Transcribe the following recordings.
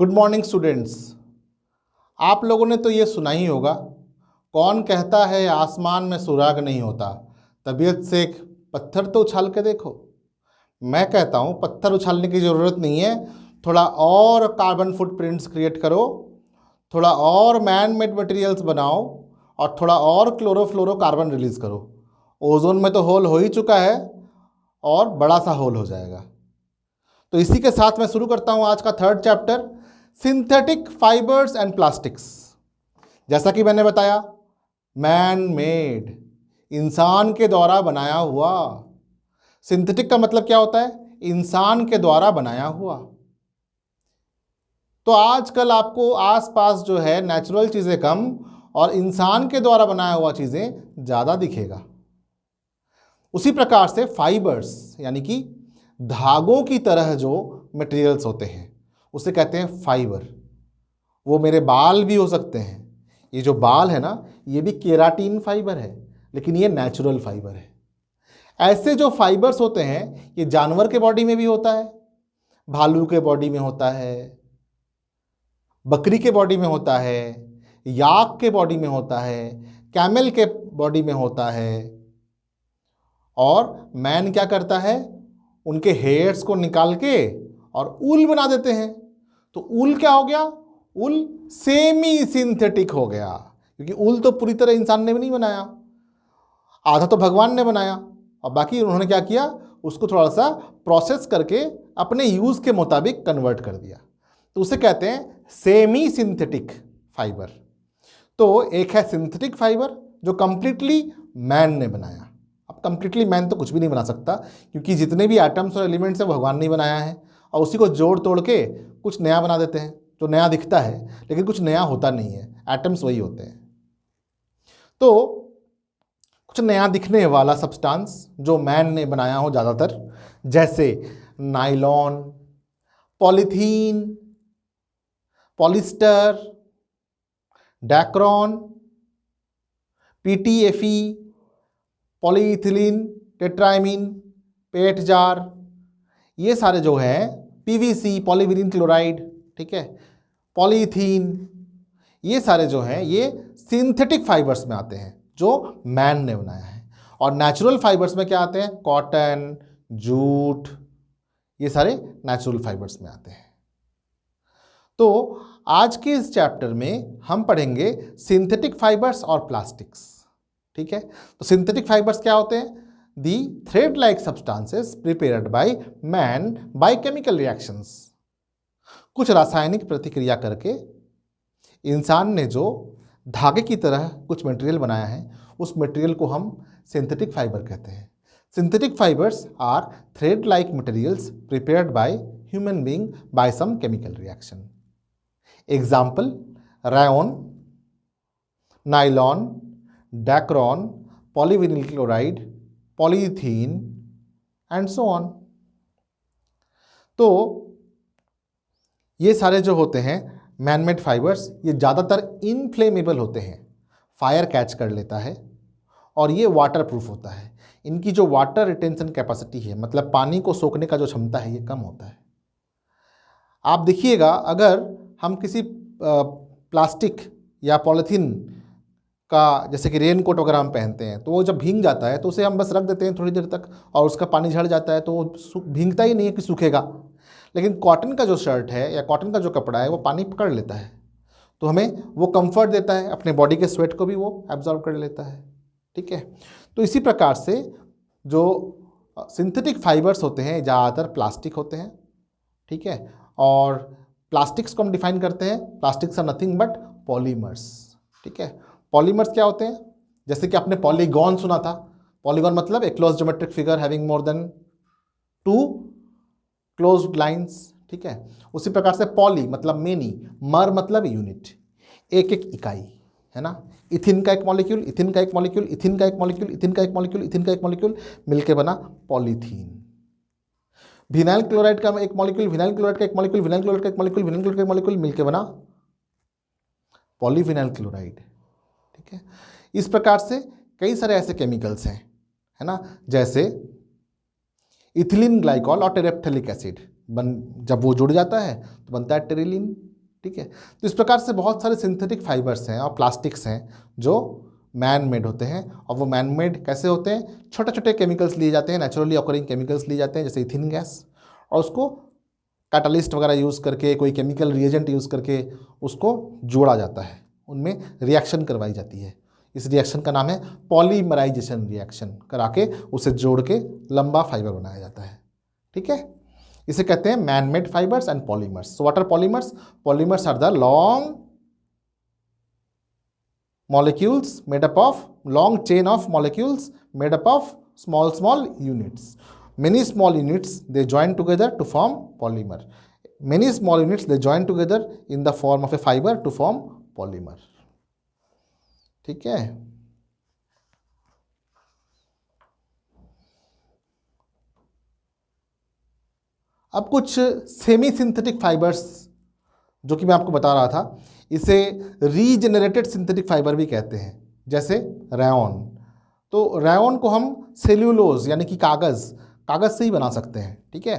Good morning students. आप लोगों ने तो ये सुना ही होगा, कौन कहता है आसमान में सुराग नहीं होता, तबीयत से एक पत्थर तो उछाल के देखो। मैं कहता हूँ पत्थर उछालने की ज़रूरत नहीं है, थोड़ा और कार्बन फुटप्रिंट्स क्रिएट करो, थोड़ा और मैन मेड मटेरियल्स बनाओ और थोड़ा और क्लोरोफ्लोरोकार्बन रिलीज़ करो। ओजोन में तो होल हो ही चुका है और बड़ा सा होल हो जाएगा। तो इसी के साथ मैं शुरू करता हूँ आज का third chapter, synthetic fibres and plastics. जैसा कि मैंने बताया, मैन मेड, इंसान के द्वारा बनाया हुआ। सिंथेटिक का मतलब क्या होता है? इंसान के द्वारा बनाया हुआ। तो आजकल आपको आसपास जो है नेचुरल चीज़ें कम और इंसान के द्वारा बनाया हुआ चीज़ें ज़्यादा दिखेगा। उसी प्रकार से फाइबर्स यानी कि धागों की तरह जो मटेरियल्स होते हैं उसे कहते हैं फाइबर। वो मेरे बाल भी हो सकते हैं। ये जो बाल है ना, ये भी केराटिन फाइबर है, लेकिन ये नेचुरल फाइबर है। ऐसे जो फाइबर्स होते हैं ये जानवर के बॉडी में भी होता है, भालू के बॉडी में होता है, बकरी के बॉडी में होता है, याक के बॉडी में होता है, कैमल के बॉडी में होता है। और मैन क्या करता है? उनके हेयर्स को निकाल के और ऊल बना देते हैं। तो ऊल क्या हो गया? ऊल सेमी सिंथेटिक हो गया, क्योंकि ऊल तो पूरी तरह इंसान ने भी नहीं बनाया, आधा तो भगवान ने बनाया और बाकी उन्होंने क्या किया, उसको थोड़ा सा प्रोसेस करके अपने यूज़ के मुताबिक कन्वर्ट कर दिया। तो उसे कहते हैं सेमी सिंथेटिक फाइबर। तो एक है सिंथेटिक फाइबर जो कंप्लीटली मैन ने बनाया। अब कंप्लीटली मैन तो कुछ भी नहीं बना सकता, क्योंकि जितने भी एटम्स और एलिमेंट्स हैं भगवान ने बनाया है और उसी को जोड़ तोड़ के कुछ नया बना देते हैं, जो नया दिखता है लेकिन कुछ नया होता नहीं है। एटम्स वही होते हैं। तो कुछ नया दिखने वाला सब्सटेंस जो मैन ने बनाया हो ज़्यादातर, जैसे nylon, polythene, polyester, Dacron, PTFE, polyethylene, टेट्राइमीन, पेट जार, ये सारे जो हैं, पीवीसी, पॉलीविनिल क्लोराइड, ठीक है, पॉलीथीन, ये सारे जो हैं ये सिंथेटिक फाइबर्स में आते हैं जो मैन ने बनाया है। और नेचुरल फाइबर्स में क्या आते हैं? कॉटन, जूट, ये सारे नेचुरल फाइबर्स में आते हैं। तो आज के इस चैप्टर में हम पढ़ेंगे सिंथेटिक फाइबर्स और प्लास्टिक्स, ठीक है। तो सिंथेटिक फाइबर्स क्या होते हैं? The thread like substances prepared by man by chemical reactions. कुछ रासायनिक प्रतिक्रिया करके इंसान ने जो धागे की तरह कुछ मटेरियल बनाया है, उस मटेरियल को हम सिंथेटिक फाइबर कहते हैं। Synthetic fibres are thread like materials prepared by human being by some chemical reaction. Example: rayon, nylon, Dacron, polyvinyl chloride, polythene and so on. तो ये सारे जो होते हैं मैनमेड फाइबर्स, ये ज़्यादातर इनफ्लेमेबल होते हैं, फायर कैच कर लेता है और ये वाटर प्रूफ होता है। इनकी जो वाटर रिटेंशन कैपेसिटी है, मतलब पानी को सोखने का जो क्षमता है, ये कम होता है। आप देखिएगा, अगर हम किसी प्लास्टिक या पॉलीथीन का, जैसे कि रेन कोट वगैरह हम पहनते हैं, तो वो जब भीग जाता है तो उसे हम बस रख देते हैं थोड़ी देर तक और उसका पानी झड़ जाता है, तो वो भीगता ही नहीं है कि सूखेगा। लेकिन कॉटन का जो शर्ट है या कॉटन का जो कपड़ा है वो पानी पकड़ लेता है, तो हमें वो कंफर्ट देता है, अपने बॉडी के स्वेट को भी वो एब्जॉर्ब कर लेता है, ठीक है। तो इसी प्रकार से जो सिंथेटिक फाइबर्स होते हैं ज़्यादातर प्लास्टिक होते हैं, ठीक है। और प्लास्टिक्स को हम डिफाइन करते हैं, plastics are nothing but polymers, ठीक है। पॉलीमर्स क्या होते हैं? जैसे कि आपने पॉलीगॉन सुना था। पॉलीगॉन मतलब a close geometric figure having more than 2 closed lines, ठीक है। उसी प्रकार से पॉली मतलब मेनी, मर मतलब यूनिट, एक एक इकाई, है ना। इथिन का एक मॉलिक्यूल, इथिन का एक मॉलिक्यूल, इथिन का एक मॉलिक्यूल, इथिन का एक मॉलिक्यूल, इथिन का एक मॉलिक्यूल मिलके बना पॉलीथीन। विनाइल क्लोराइड का एक मॉलिक्यूल, विनाइल क्लोराइड का एक मॉलिक्यूल, विनाइल क्लोराइड का एक मॉलिक्यूल, विनाइल क्लोराइड का एक मॉलिक्यूल मिलके बना पॉलीविनाइल क्लोराइड, ठीक है। इस प्रकार से कई सारे ऐसे केमिकल्स हैं, है ना, जैसे इथिलीन ग्लाइकॉल और टेरेप्थेलिक एसिड जब वो जुड़ जाता है तो बनता है टेरिलीन, ठीक है। तो इस प्रकार से बहुत सारे सिंथेटिक फाइबर्स हैं और प्लास्टिक्स हैं जो मैन मेड होते हैं, और वो मैन मेड कैसे होते हैं, छोटे छोटे केमिकल्स लिए जाते हैं, नेचुरली ऑकरिंग केमिकल्स लिए जाते हैं जैसे इथिलीन गैस, और उसको कैटालिस्ट वगैरह यूज़ करके, कोई केमिकल रिएजेंट यूज़ करके उसको जोड़ा जाता है, उनमें रिएक्शन करवाई जाती है। इस रिएक्शन का नाम है पॉलीमराइजेशन रिएक्शन, करा के उसे जोड़ के लंबा फाइबर बनाया जाता है। ठीक है, इसे कहते हैं man made fibres and polymers. What are polymers? Polymers are the long molecules made up of long chain of molecules made up of small units. Many small units they join together to form polymer. Many small units they join together in the form of a fiber to form polymer. ठीक है। अब कुछ semi synthetic fibres जो कि मैं आपको बता रहा था, इसे रीजेनरेटेड सिंथेटिक फाइबर भी कहते हैं, जैसे रेयॉन। तो रेयॉन को हम सेल्यूलोज यानी कि कागज़ से ही बना सकते हैं। ठीक है,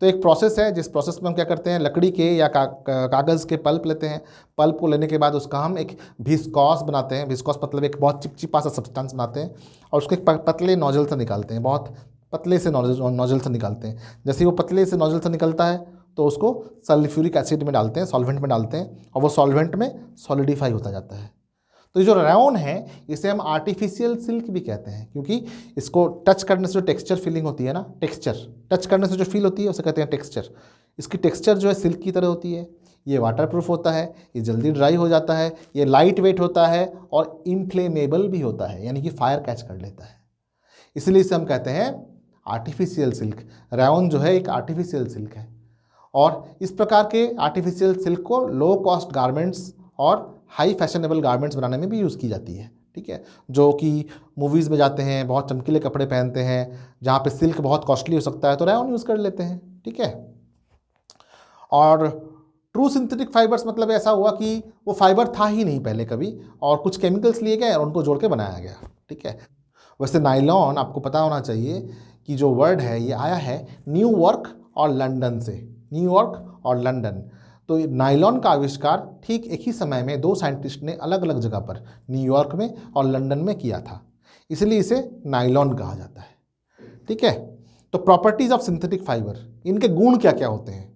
तो एक प्रोसेस है जिस प्रोसेस में हम क्या करते हैं, लकड़ी के या कागज़ के पल्प लेते हैं। पल्प को लेने के बाद उसका हम एक विस्कॉस बनाते हैं। विस्कॉस मतलब एक बहुत चिपचिपा सा सब्सटेंस बनाते हैं और उसको एक पतले नोजल से निकालते हैं, बहुत पतले से नोजल से निकालते हैं। जैसे वो पतले से नोजल से निकलता है तो उसको सल्फ्यूरिक एसिड में डालते हैं, सॉल्वेंट में डालते हैं, और वो सॉल्वेंट में सॉलिडिफाई होता जाता है। तो ये जो रेयॉन है इसे हम आर्टिफिशियल सिल्क भी कहते हैं, क्योंकि इसको टच करने से जो टेक्सचर फीलिंग होती है ना, टच करने से जो फील होती है उसे कहते हैं टेक्सचर। इसकी टेक्सचर जो है सिल्क की तरह होती है। ये वाटरप्रूफ होता है, ये जल्दी ड्राई हो जाता है, ये लाइट वेट होता है और इनफ्लेमेबल भी होता है, यानी कि फायर कैच कर लेता है। इसलिए इसे हम कहते हैं आर्टिफिशियल सिल्क। रेयॉन जो है एक आर्टिफिशियल सिल्क है, और इस प्रकार के आर्टिफिशियल सिल्क को लो कॉस्ट गारमेंट्स और हाई फैशनेबल गारमेंट्स बनाने में भी यूज़ की जाती है। ठीक है, जो कि मूवीज़ में जाते हैं, बहुत चमकीले कपड़े पहनते हैं, जहाँ पे सिल्क बहुत कॉस्टली हो सकता है तो रेयॉन यूज़ कर लेते हैं। ठीक है, और ट्रू सिंथेटिक फाइबर्स मतलब ऐसा हुआ कि वो फाइबर था ही नहीं पहले कभी, और कुछ केमिकल्स लिए गए और उनको जोड़ के बनाया गया। ठीक है, वैसे नाइलॉन आपको पता होना चाहिए कि जो वर्ड है ये आया है न्यूयॉर्क और लंदन से, न्यूयॉर्क और लंदन। तो नाइलॉन का आविष्कार ठीक एक ही समय में दो साइंटिस्ट ने अलग अलग जगह पर, न्यूयॉर्क में और लंदन में किया था, इसलिए इसे नाइलॉन कहा जाता है। ठीक है, तो प्रॉपर्टीज़ ऑफ सिंथेटिक फाइबर, इनके गुण क्या क्या होते हैं?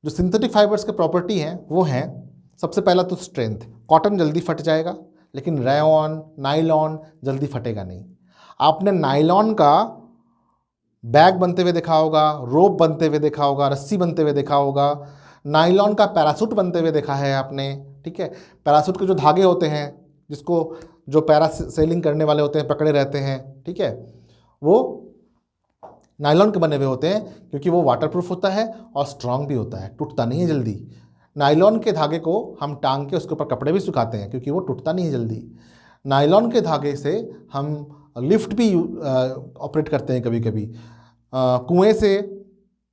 जो सिंथेटिक फाइबर्स के प्रॉपर्टी हैं वो हैं, सबसे पहला तो स्ट्रेंथ। कॉटन जल्दी फट जाएगा, लेकिन रेयॉन, नाइलॉन जल्दी फटेगा नहीं। आपने नाइलॉन का बैग बनते हुए देखा होगा, रोप बनते हुए देखा होगा, रस्सी बनते हुए देखा होगा, नाइलॉन का पैरासूट बनते हुए देखा है आपने। ठीक है, पैरासूट के जो धागे होते हैं, जिसको जो पैरासेलिंग करने वाले होते हैं पकड़े रहते हैं, ठीक है, वो नाइलॉन के बने हुए होते हैं, क्योंकि वो वाटरप्रूफ होता है और स्ट्रांग भी होता है, टूटता नहीं है जल्दी। नाइलॉन के धागे को हम टांग के उसके ऊपर कपड़े भी सुखाते हैं, क्योंकि वो टूटता नहीं है जल्दी। नाइलॉन के धागे से हम लिफ्ट भी ऑपरेट करते हैं कभी कभी। कुएं से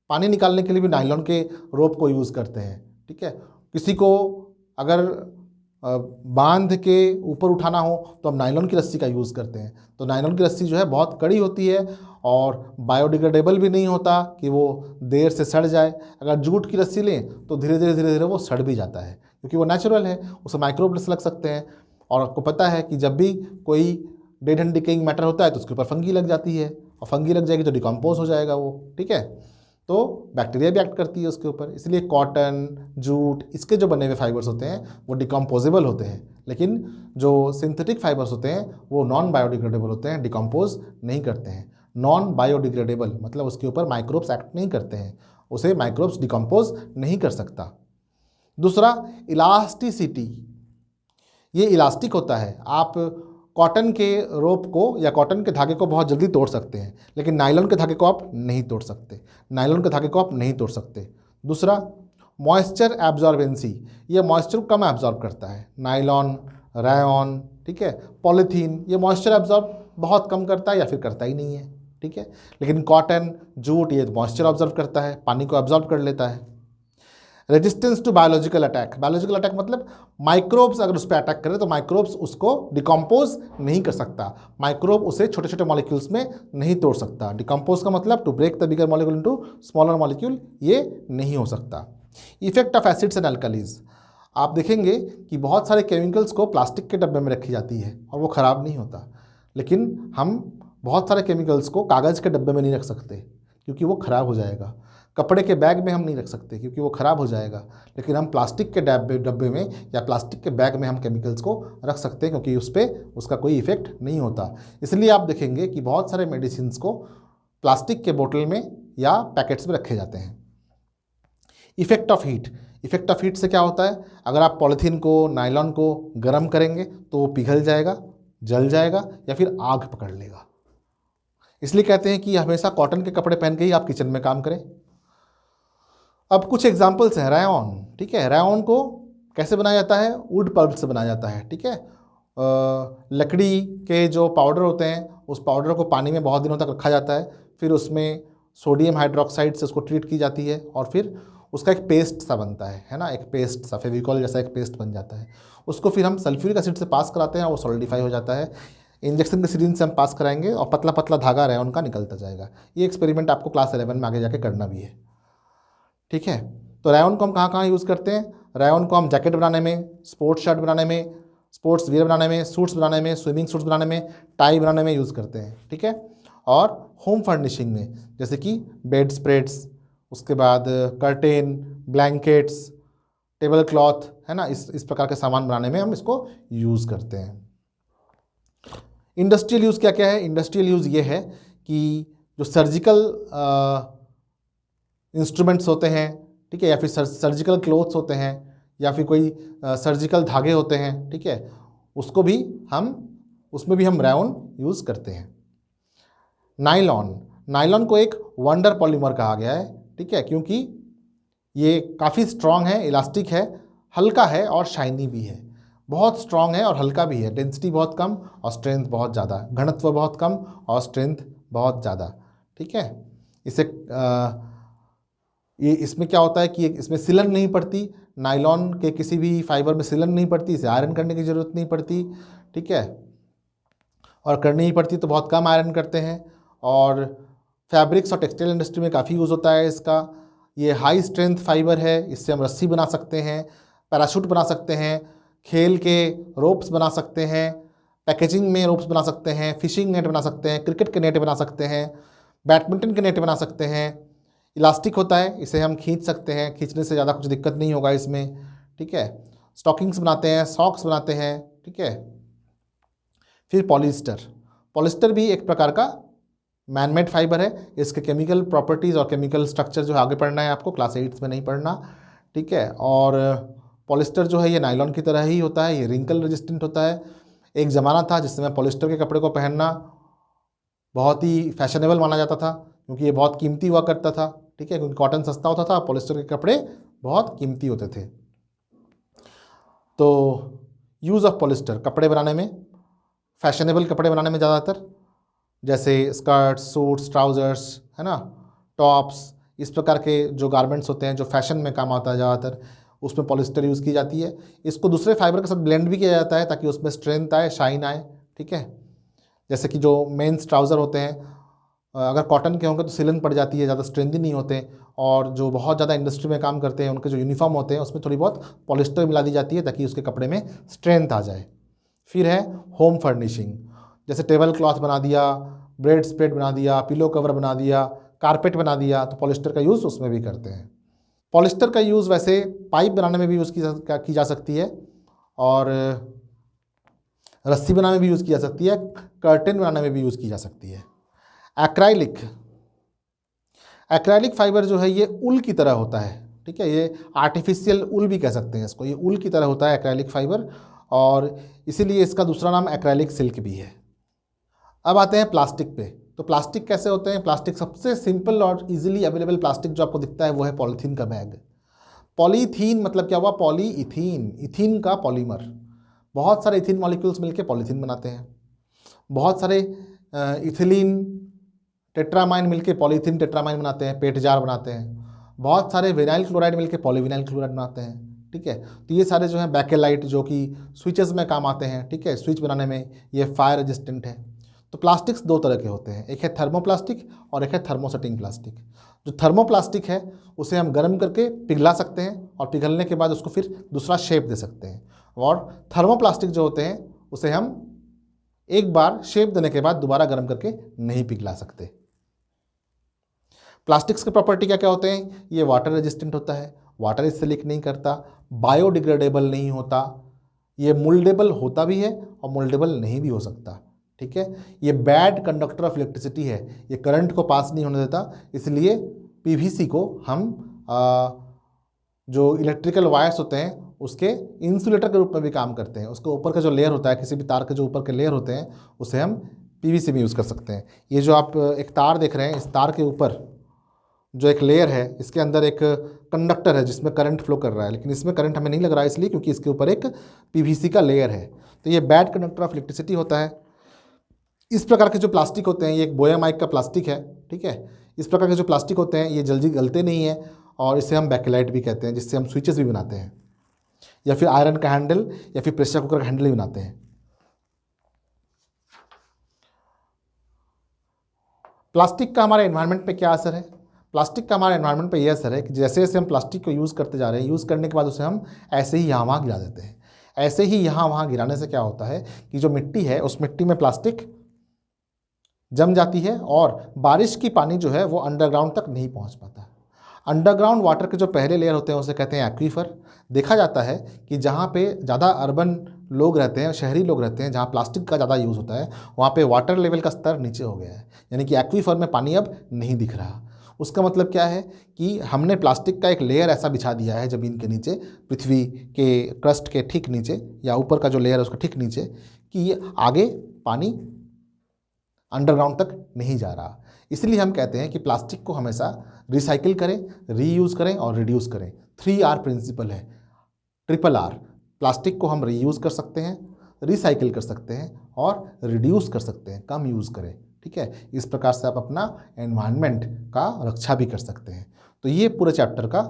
पानी निकालने के लिए भी नाइलॉन के रोप को यूज़ करते हैं। ठीक है, किसी को अगर बांध के ऊपर उठाना हो तो हम नाइलॉन की रस्सी का यूज़ करते हैं। तो नाइलॉन की रस्सी जो है बहुत कड़ी होती है और बायोडिग्रेडेबल भी नहीं होता कि वो देर से सड़ जाए। अगर जूट की रस्सी लें तो धीरे धीरे वो सड़ भी जाता है, क्योंकि वो नेचुरल है, उसे माइक्रोब्स लग सकते हैं। और आपको पता है कि जब भी कोई डेड एंड डिकेइंग मैटर होता है तो उसके ऊपर फंगी लग जाती है, और फंगी लग जाएगी तो डिकम्पोज हो जाएगा वो। ठीक है, तो बैक्टीरिया भी एक्ट करती है उसके ऊपर। इसलिए कॉटन, जूट, इसके जो बने हुए फाइबर्स होते हैं वो डिकम्पोजेबल होते हैं, लेकिन जो सिंथेटिक फाइबर्स होते हैं वो नॉन बायोडिग्रेडेबल होते हैं, डिकम्पोज नहीं करते हैं। नॉन बायोडिग्रेडेबल मतलब उसके ऊपर माइक्रोब्स एक्ट नहीं करते हैं, उसे माइक्रोब्स डिकम्पोज नहीं कर सकता। दूसरा, इलास्टिसिटी, ये इलास्टिक होता है। आप कॉटन के रोप को या कॉटन के धागे को बहुत जल्दी तोड़ सकते हैं, लेकिन नाइलॉन के धागे को आप नहीं तोड़ सकते। नाइलॉन के धागे को आप नहीं तोड़ सकते। दूसरा, मॉइस्चर एब्जॉर्बेंसी, ये मॉइस्चर को कम एब्जॉर्ब करता है। नाइलॉन, रेयॉन, ठीक है, पॉलीथीन, ये मॉइस्चर एब्जॉर्ब बहुत कम करता है या फिर करता ही नहीं है। ठीक है, लेकिन कॉटन, जूट, ये मॉइस्चर ऑब्जर्व करता है, पानी को एब्जॉर्ब कर लेता है। Resistance to biological attack, biological attack मतलब माइक्रोब्स अगर उस पर अटैक करे तो माइक्रोब्स उसको डिकम्पोज नहीं कर सकता, माइक्रोब उसे छोटे छोटे मॉलिक्यूल्स में नहीं तोड़ सकता। डिकम्पोज का मतलब to break the bigger molecule into smaller molecule, ये नहीं हो सकता। Effect of acids and alkalis, आप देखेंगे कि बहुत सारे केमिकल्स को प्लास्टिक के डब्बे में रखी जाती है और वो ख़राब नहीं होता, लेकिन हम बहुत सारे केमिकल्स को कागज़ के डब्बे में नहीं रख सकते क्योंकि वो ख़राब हो जाएगा। कपड़े के बैग में हम नहीं रख सकते क्योंकि वो ख़राब हो जाएगा, लेकिन हम प्लास्टिक के डब्बे में या प्लास्टिक के बैग में हम केमिकल्स को रख सकते हैं क्योंकि उस पर उसका कोई इफ़ेक्ट नहीं होता। इसलिए आप देखेंगे कि बहुत सारे मेडिसिन्स को प्लास्टिक के बोतल में या पैकेट्स में रखे जाते हैं। Effect of heat, effect of heat से क्या होता है, अगर आप पॉलीथीन को, नायलॉन को गर्म करेंगे तो वो पिघल जाएगा, जल जाएगा या फिर आग पकड़ लेगा। इसलिए कहते हैं कि हमेशा कॉटन के कपड़े पहन के ही आप किचन में काम करें। अब कुछ एग्जांपल्स हैं। रायोन, ठीक है, रायोन को कैसे बनाया जाता है, वुड पल्प से बनाया जाता है, ठीक है। लकड़ी के जो पाउडर होते हैं उस पाउडर को पानी में बहुत दिनों तक रखा जाता है, फिर उसमें सोडियम हाइड्रोक्साइड से उसको ट्रीट की जाती है और फिर उसका एक पेस्ट सा बनता है ना, एक पेस्ट सा, फेविकॉल जैसा एक पेस्ट बन जाता है। उसको फिर हम सल्फ्यूरिक एसिड से पास कराते हैं और वो सॉलिडिफाई हो जाता है। इंजेक्शन के सिरिंज से हम पास कराएंगे और पतला पतला धागा रायोन का निकलता जाएगा। ये एक्सपेरिमेंट आपको क्लास 11 में आगे जाके करना भी है, ठीक है। तो रायोन को हम कहाँ कहाँ यूज़ करते हैं, रायोन को हम जैकेट बनाने में, स्पोर्ट्स शर्ट बनाने में, स्पोर्ट्स वियर बनाने में, सूट्स बनाने में, स्विमिंग सूट्स बनाने में, टाई बनाने में यूज़ करते हैं, ठीक है। और होम फर्निशिंग में जैसे कि बेड स्प्रेड्स, उसके बाद कर्टेन, ब्लैंकेट्स, टेबल क्लॉथ, है ना, इस प्रकार के सामान बनाने में हम इसको यूज़ करते हैं। इंडस्ट्रियल यूज़ क्या क्या है, इंडस्ट्रियल यूज़ ये है कि जो सर्जिकल इंस्ट्रूमेंट्स होते हैं, ठीक है, या फिर सर्जिकल क्लोथ्स होते हैं या फिर कोई सर्जिकल धागे होते हैं, ठीक है, उसको भी हम, उसमें भी हम रायोन यूज़ करते हैं। नायलॉन, नायलॉन को एक वंडर पॉलीमर कहा गया है, ठीक है, क्योंकि ये काफ़ी स्ट्रॉन्ग है, इलास्टिक है, हल्का है और शाइनी भी है। बहुत स्ट्रॉन्ग है और हल्का भी है, डेंसिटी बहुत कम और स्ट्रेंथ बहुत ज़्यादा, घनत्व बहुत कम और स्ट्रेंथ बहुत ज़्यादा, ठीक है। इसे ये इसमें क्या होता है कि इसमें सिलन नहीं पड़ती, नायलॉन के किसी भी फाइबर में सिलन नहीं पड़ती, इसे आयरन करने की ज़रूरत नहीं पड़ती, ठीक है, और करनी ही पड़ती तो बहुत कम आयरन करते हैं। और फैब्रिक्स और टेक्सटाइल इंडस्ट्री में काफ़ी यूज़ होता है इसका। ये हाई स्ट्रेंथ फाइबर है, इससे हम रस्सी बना सकते हैं, पैराशूट बना सकते हैं, खेल के रोप्स बना सकते हैं, पैकेजिंग में रोप्स बना सकते हैं, फिशिंग नेट बना सकते हैं, क्रिकेट के नेट बना सकते हैं, बैडमिंटन के नेट बना सकते हैं। इलास्टिक होता है, इसे हम खींच सकते हैं, खींचने से ज़्यादा कुछ दिक्कत नहीं होगा इसमें, ठीक है। स्टॉकिंग्स बनाते हैं, सॉक्स बनाते हैं, ठीक है। फिर पॉलिस्टर, पॉलिस्टर भी एक प्रकार का मैनमेड फाइबर है। इसके केमिकल प्रॉपर्टीज़ और केमिकल स्ट्रक्चर जो आगे पढ़ना है आपको, क्लास 8 में नहीं पढ़ना, ठीक है। और पॉलिस्टर जो है ये नायलॉन की तरह ही होता है, ये रिंकल रेजिस्टेंट होता है। एक ज़माना था जिस समय पॉलिस्टर के कपड़े को पहनना बहुत ही फैशनेबल माना जाता था क्योंकि ये बहुत कीमती हुआ करता था, ठीक है, क्योंकि कॉटन सस्ता होता था, पॉलिस्टर के कपड़े बहुत कीमती होते थे। तो यूज़ ऑफ पॉलिस्टर कपड़े बनाने में, फैशनेबल कपड़े बनाने में ज़्यादातर, जैसे स्कर्ट्स, सूट्स, ट्राउज़र्स, है ना, टॉप्स, इस प्रकार के जो गारमेंट्स होते हैं जो फैशन में काम आता है ज़्यादातर, उसमें पॉलिस्टर यूज़ की जाती है। इसको दूसरे फाइबर के साथ ब्लेंड भी किया जाता है ताकि उसमें स्ट्रेंथ आए, शाइन आए, ठीक है। जैसे कि जो मेंस ट्राउज़र होते हैं, अगर कॉटन के होंगे तो सिलन पड़ जाती है, ज़्यादा स्ट्रेंथी नहीं होते, और जो बहुत ज़्यादा इंडस्ट्री में काम करते हैं उनके जो यूनिफॉर्म होते हैं उसमें थोड़ी बहुत पॉलिस्टर मिला दी जाती है ताकि उसके कपड़े में स्ट्रेंथ आ जाए। फिर है होम फर्निशिंग, जैसे टेबल क्लॉथ बना दिया, बेड स्प्रेड बना दिया, पिलो कवर बना दिया, कारपेट बना दिया, तो पॉलिस्टर का यूज़ उसमें भी करते हैं। पॉलिस्टर का यूज़ वैसे पाइप बनाने में भी यूज़ की जा सकती है और रस्सी बनाने में भी यूज़ की जा सकती है, कर्टेन बनाने में भी यूज़ की जा सकती है। एक्राइलिक, एक्राइलिक फाइबर जो है ये उल की तरह होता है, ठीक है, ये आर्टिफिशियल उल भी कह सकते हैं इसको, ये उल की तरह होता है एक्राइलिक फाइबर, और इसीलिए इसका दूसरा नाम एक्राइलिक सिल्क भी है। अब आते हैं प्लास्टिक पे। तो प्लास्टिक कैसे होते हैं, प्लास्टिक सबसे सिंपल और इजीली अवेलेबल प्लास्टिक जो आपको दिखता है वो है पॉलीथीन का बैग। पॉलीथीन मतलब क्या हुआ, पॉलीइथीन, इथीन का पॉलीमर। बहुत सारे इथीन मॉलिक्यूल्स मिलके पॉलीथीन बनाते हैं, बहुत सारे इथिलीन टेट्रामाइन मिलके पॉलीथीन टेट्रामाइन बनाते हैं, पेट जार बनाते हैं, बहुत सारे विनाइल क्लोराइड मिलके पॉलीविनाइल क्लोराइड बनाते हैं, ठीक है। तो ये सारे जो हैं बैकेलाइट जो कि स्विचेस में काम आते हैं, ठीक है, स्विच बनाने में ये फायर रेजिस्टेंट है। तो प्लास्टिक्स दो तरह के होते हैं, एक है थर्मोप्लास्टिक और एक है थर्मोसेटिंग प्लास्टिक। जो थर्मोप्लास्टिक है उसे हम गर्म करके पिघला सकते हैं और पिघलने के बाद उसको फिर दूसरा शेप दे सकते हैं, और थर्मोप्लास्टिक जो होते हैं उसे हम एक बार शेप देने के बाद दोबारा गर्म करके नहीं पिघला सकते। प्लास्टिक्स के प्रॉपर्टी क्या क्या होते हैं? ये वाटर रेजिस्टेंट होता है, वाटर इससे लीक नहीं करता, बायोडिग्रेडेबल नहीं होता, ये मोल्डेबल होता भी है और मोल्डेबल नहीं भी हो सकता। ठीक है, ये बैड कंडक्टर ऑफ इलेक्ट्रिसिटी है, ये करंट को पास नहीं होने देता, इसलिए पीवीसी को हम जो इलेक्ट्रिकल वायर्स होते हैं उसके इंसुलेटर के रूप में भी काम करते हैं। उसके ऊपर का जो लेयर होता है, किसी भी तार के जो ऊपर के लेयर होते हैं, उसे हम पीवीसी में यूज़ कर सकते हैं। ये जो आप एक तार देख रहे हैं, इस तार के ऊपर जो एक लेयर है, इसके अंदर एक कंडक्टर है जिसमें करंट फ्लो कर रहा है, लेकिन इसमें करंट हमें नहीं लग रहा है इसलिए क्योंकि इसके ऊपर एक पीवीसी का लेयर है। तो ये बैड कंडक्टर ऑफ इलेक्ट्रिसिटी होता है। इस प्रकार के जो प्लास्टिक होते हैं, ये एक बोया माइक का प्लास्टिक है। ठीक है, इस प्रकार के जो प्लास्टिक होते हैं ये जल्दी गलते नहीं है और इसे हम बैकलाइट भी कहते हैं, जिससे हम स्विचेस भी बनाते हैं, या फिर आयरन का हैंडल या फिर प्रेशर कुकर का हैंडल भी बनाते हैं। प्लास्टिक का हमारे एनवायरनमेंट पे क्या असर है? प्लास्टिक का हमारे एनवायरनमेंट पे ये असर है कि जैसे जैसे हम प्लास्टिक को यूज़ करते जा रहे हैं, यूज़ करने के बाद उसे हम ऐसे ही यहाँ वहाँ गिरा देते हैं। ऐसे ही यहाँ वहाँ गिराने से क्या होता है कि जो मिट्टी है उस मिट्टी में प्लास्टिक जम जाती है और बारिश की पानी जो है वो अंडरग्राउंड तक नहीं पहुँच पाता। अंडरग्राउंड वाटर के जो पहले लेयर होते हैं उसे कहते हैं एक्वीफर। देखा जाता है कि जहाँ पे ज़्यादा अर्बन लोग रहते हैं, शहरी लोग रहते हैं, जहाँ प्लास्टिक का ज़्यादा यूज़ होता है, वहाँ पे वाटर लेवल का स्तर नीचे हो गया है, यानी कि एक्वीफर में पानी अब नहीं दिख रहा। उसका मतलब क्या है कि हमने प्लास्टिक का एक लेयर ऐसा बिछा दिया है ज़मीन के नीचे, पृथ्वी के क्रस्ट के ठीक नीचे, या ऊपर का जो लेयर है उसका ठीक नीचे, कि ये आगे पानी अंडरग्राउंड तक नहीं जा रहा। इसलिए हम कहते हैं कि प्लास्टिक को हमेशा रिसाइकिल करें, रीयूज़ करें और रिड्यूस करें। 3R प्रिंसिपल है, ट्रिपल R। प्लास्टिक को हम रीयूज़ कर सकते हैं, रिसाइकिल कर सकते हैं और रिड्यूस कर सकते हैं, कम यूज़ करें। ठीक है, इस प्रकार से आप अपना एनवायरनमेंट का रक्षा भी कर सकते हैं। तो ये पूरे चैप्टर का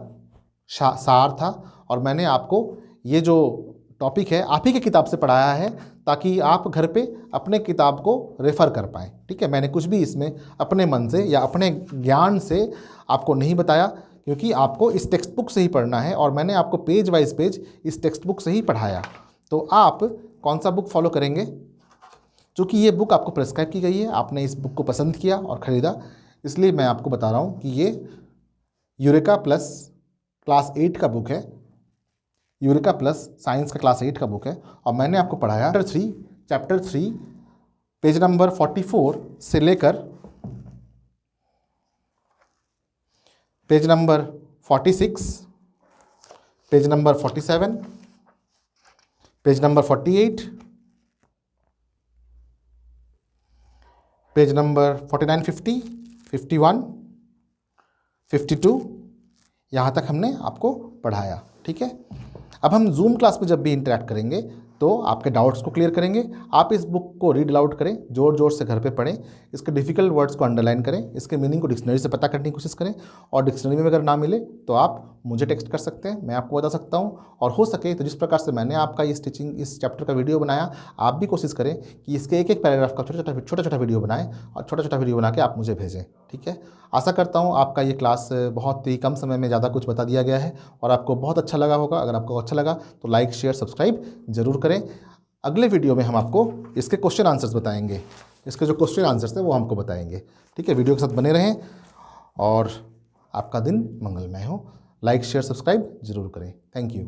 सार था और मैंने आपको ये जो टॉपिक है आप ही की किताब से पढ़ाया है ताकि आप घर पे अपने किताब को रेफ़र कर पाएँ। ठीक है, मैंने कुछ भी इसमें अपने मन से या अपने ज्ञान से आपको नहीं बताया, क्योंकि आपको इस टेक्स्ट बुक से ही पढ़ना है और मैंने आपको पेज वाइज पेज इस टेक्स्ट बुक से ही पढ़ाया। तो आप कौन सा बुक फॉलो करेंगे? चूँकि ये बुक आपको प्रेस्क्राइब की गई है, आपने इस बुक को पसंद किया और ख़रीदा, इसलिए मैं आपको बता रहा हूँ कि ये यूरेका प्लस क्लास 8 का बुक है, यूरेका प्लस साइंस का क्लास 8 का बुक है, और मैंने आपको पढ़ाया चैप्टर 3 पेज नंबर 44 से लेकर page number 46, page number 47, page number 48, page number 49, 50, 51, 52, यहाँ तक हमने आपको पढ़ाया। ठीक है, अब हम जूम क्लास में जब भी इंटरेक्ट करेंगे तो आपके डाउट्स को क्लियर करेंगे। आप इस बुक को रीड अलाउड करें, जोर जोर से घर पे पढ़ें, इसके डिफ़िकल्ट वर्ड्स को अंडरलाइन करें, इसके मीनिंग को डिक्शनरी से पता करने की कोशिश करें, और डिक्शनरी में अगर ना मिले तो आप मुझे टेक्स्ट कर सकते हैं, मैं आपको बता सकता हूं। और हो सके तो जिस प्रकार से मैंने आपका ये इस चैप्टर का वीडियो बनाया, आप भी कोशिश करें कि इसके एक एक पैराग्राफ का छोटा छोटा वीडियो बनाएं और छोटा छोटा वीडियो बना के आप मुझे भेजें। ठीक है, आशा करता हूँ आपका ये क्लास बहुत ही कम समय में ज़्यादा कुछ बता दिया गया है और आपको बहुत अच्छा लगा होगा। अगर आपको अच्छा लगा तो लाइक शेयर सब्सक्राइब जरूर करें। अगले वीडियो में हम आपको इसके क्वेश्चन आंसर्स बताएंगे, इसके जो क्वेश्चन आंसर्स हैं वो हमको बताएंगे। ठीक है, वीडियो के साथ बने रहें और आपका दिन मंगलमय हो। लाइक शेयर सब्सक्राइब जरूर करें। Thank you.